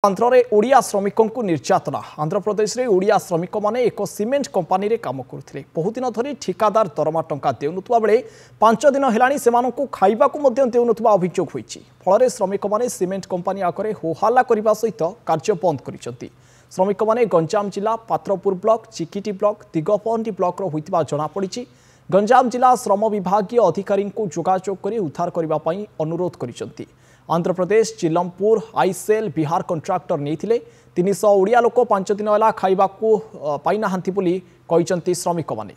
आंध्र में ओडिया श्रमिकों को निर्यातना आंध्र प्रदेश में ओडिया श्रमिक माने एक सीमेंट कंपानी रे काम करथिले। बहुत दिन धरी ठिकादार दरमा टंका देउनुतबा बेले 5 दिन हेलानी सेमानकु खाइबाकु मध्ये देउनुतबा अभियोग होईछि। फଳରେ श्रमिक माने सीमेंट कंपानी आकरे होहाल्ला करबा सहित कार्य बंद करिसंती। श्रमिक माने गंजाम जिला Patrapur block Chikiti block Digapahandi block रो होइतबा जणा पड़िछि। गंजाम जिला श्रम विभागीय अधिकारी को जोगाजोग करी उद्धार करबा पई अनुरोध करिसंती। आंध्र प्रदेश चिलमपुर आईसेल बिहार कंट्राक्टर नहीं 300 ओडिया लोक 5 दिन है खाइबा पाई नाहांती बोली कहते श्रमिक माने।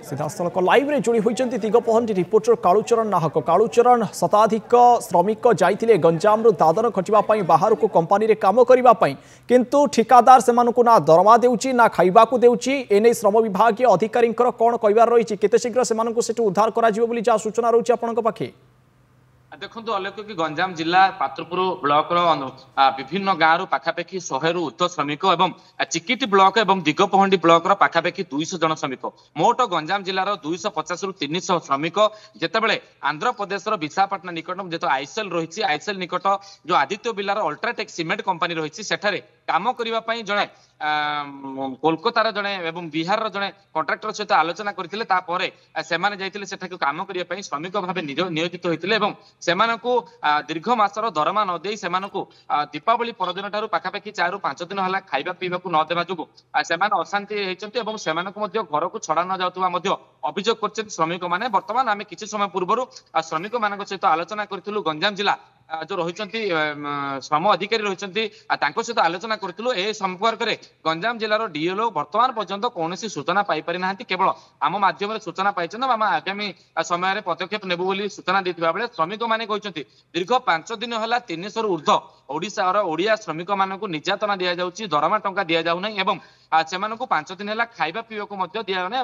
सीधासलख लाइव रे जोड़ी होइचंती दिगपहंडी रिपोर्टर कालूचरण नाहक। कालूचरण शताधिक श्रमिक जाइथिले गंजाम रु दादन खटिबा पई बाहर को कंपानी रे काम करिबा पई, किंतु ठिकादार सेमानकु ना दरमा देउची ना खाइबा को देउची। एने श्रम विभाग अधिकारी कोन कहबार रहिछि केते शीघ्र सेमानकु सेटु उद्धार करा जिवो बोली जा सूचना रहुछि आपनक पाखे? देखो अलोक कि गंजाम जिला पात्रपुर ब्लॉक विभिन्न गाँव पाखापाखि 100 रु ऊर्ध्व श्रमिक एवं चिकिटी ब्लॉक एवं दिगपहंडी ब्लॉक पाखापाखि 200 जन श्रमिक मोट गंजाम जिलार 250 रु 300 श्रमिक जितेबाला आंध्र प्रदेश विशाखापट्टनम निकट जो आईसेल रही आईसेल निकट जो आदित्य बिर्लार अल्ट्राटेक सीमेंट कंपानी रही सेठारे काम करने जड़े कोलकातार जड़े एवं बिहार जड़े कंट्राक्टर सहित आलोचना करते काम करने श्रमिक भाव नियोजित होते दीर्घ मासर दरमा नदे से दीपावली परदिन ठार पाखापाखि 4 रु 5 दिन है खाइबा पीवा नदेवा जो अशांति होती घर को छड़ा न जाऊा अभियोग कर श्रमिक मैंने। बर्तमान आम किसी समय पूर्व श्रमिक मान सहित आलोचना करूँ गंजाम जिला जो रही श्रम अधिकारी रही सहित आलोचना करूँ ए संपर्क में गंजाम जिलार डीएलओ बर्तमान पर्यंत कौन सूचना पाई ना केवल आम मध्यम सूचना पाई आम आगामी समय पदक्षेप नेबू बोली सूचना देता बेले श्रमिक मैंने कहते दीर्घ 5 दिन है 300 रु ऊर्ध्व ओडिशार ओडिया श्रमिक मानक निर्यातना दि जाऊँगी दरमा टंका दि जाऊना एवं से 5 दिन है खाइबा पीवा दि जाऊना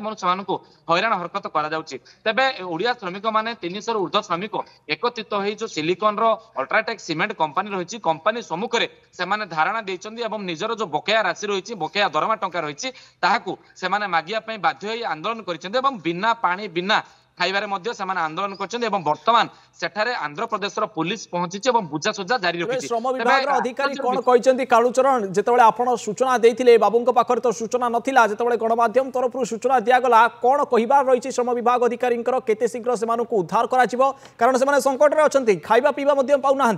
हैरान हरकत करे। ओडिया श्रमिक मैंने 300 रु ऊर्ध्व श्रमिक एकत्रित हो जो सिलिकन अल्ट्राटेक सीमेंट कंपानी रही कंपानी सम्मुखें से धारणा देते निजर जो बकेया राशि रही बकेया दरमा टंका रही मागिया बाध्य आंदोलन कर बिना पानी बिना खाइबारे आंदोलन कर बर्तमान सेठारे आंध्र प्रदेश पुलिस पहुंची बुझासुझा जारी रखी। श्रम विभाग अधिकारी कौन कहते कालूचरण जितेबाला आपण सूचना देते बाबू पाखर तो सूचना नथिला जितेबाला गणमाध्यम तरफ सूचना दिगला कौन कहबार रही श्रम विभाग अधिकारी केते शीघ्र से उद्धार करा कारण से संकट में अच्छा खाइबा पीवा पाऊना?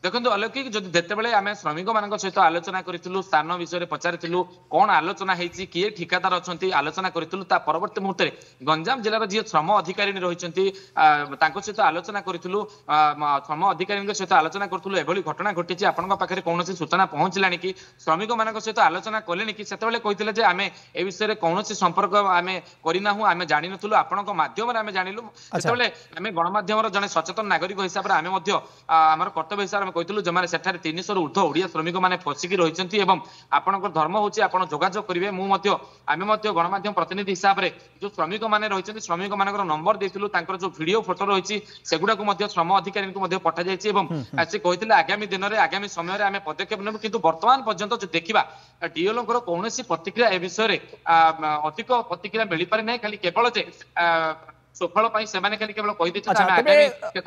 देखो अलौकिक जो जितेबाला आम श्रमिक मान सहित आलोचना करूँ स्थान विषय पचारूँ कौन आलोचना होती किए ठिकादार अच्छा आलोचना करूँ परवर्त मुहूर्त में गंजाम जिलार जी श्रम अधिकारी रही सहित आलोचना करूँ श्रम अधिकारी सहित आलोचना करूँ एभली घटना घटी आपंक पाखे कौन सूचना पहुँचला कि श्रमिक मान सहित आलोचना कले कि से कहते आम ए विषय कौन संपर्क आम करना आम जानी नु आपण मध्यम आम जानलु जो आम गणमाध्यम जड़े सचेतन नागरिक हिसाब से आम आम कर्तव्य हिसाब से कहलु जो मैंने 300 रु ऊर्ध्व ओडिया श्रमिक मैंने फसिकी रही आपंकर धर्म हूँ आप जोगाजोग करेंगे आम गणमाध्यम प्रतिनिधि हिसाब से जो श्रमिक मैंने रही श्रमिक मान नंबर देलु जो वीडियो फोटो रही सेगुड़ा श्रम अधिकारी को पठा जाए से कहते आगामी दिन में आगामी समय आम पदक्षेप नेबु किंतु वर्तमान पर्यंत जो देखा डीएलओ कौन प्रतिक्रिया ए विषय अधिक प्रतिक्रिया मिल पारि ना खाली केवल सफल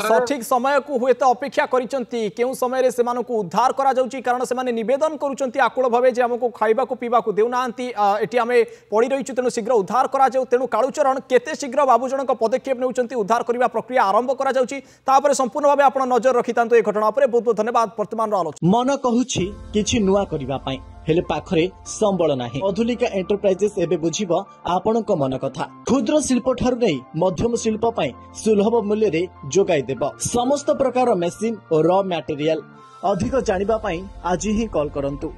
सठिक समय को हुए तो अपेक्षा करिसंती केउ समय से उद्धार करा जाउची कारण से निवेदन करुचंती आकुल भावे जे हमको खाइबा को पीवा को देउनांती एटी आमे पड़ी रहिछु तेनु शीघ्र उद्धार करा जाउ। तेनु कालूचरण केते शीघ्र बाबूजन पदक्षेप नेउचंती उद्धार करबा प्रक्रिया आरंभ करा जाउची तापर संपूर्ण भावे आपण नजर रखितांतो ए घटना पर बहुत बहुत धन्यवाद। वर्तमान आलोचना मन कहूछि किछि नुआ करिबा पई हेले पाखरे संबल नाही। अधुनिका एंटरप्राइजेस एबे बुझिबो आपणक मन कथा क्षुद्र शिल्प ठारु नै मध्यम शिल्प पई सुलभ मूल्य रे जोगाई देबो समस्त प्रकार मेसिन और रॉ मटेरियल अधिक जानिबा पई आज ही कॉल करंतु।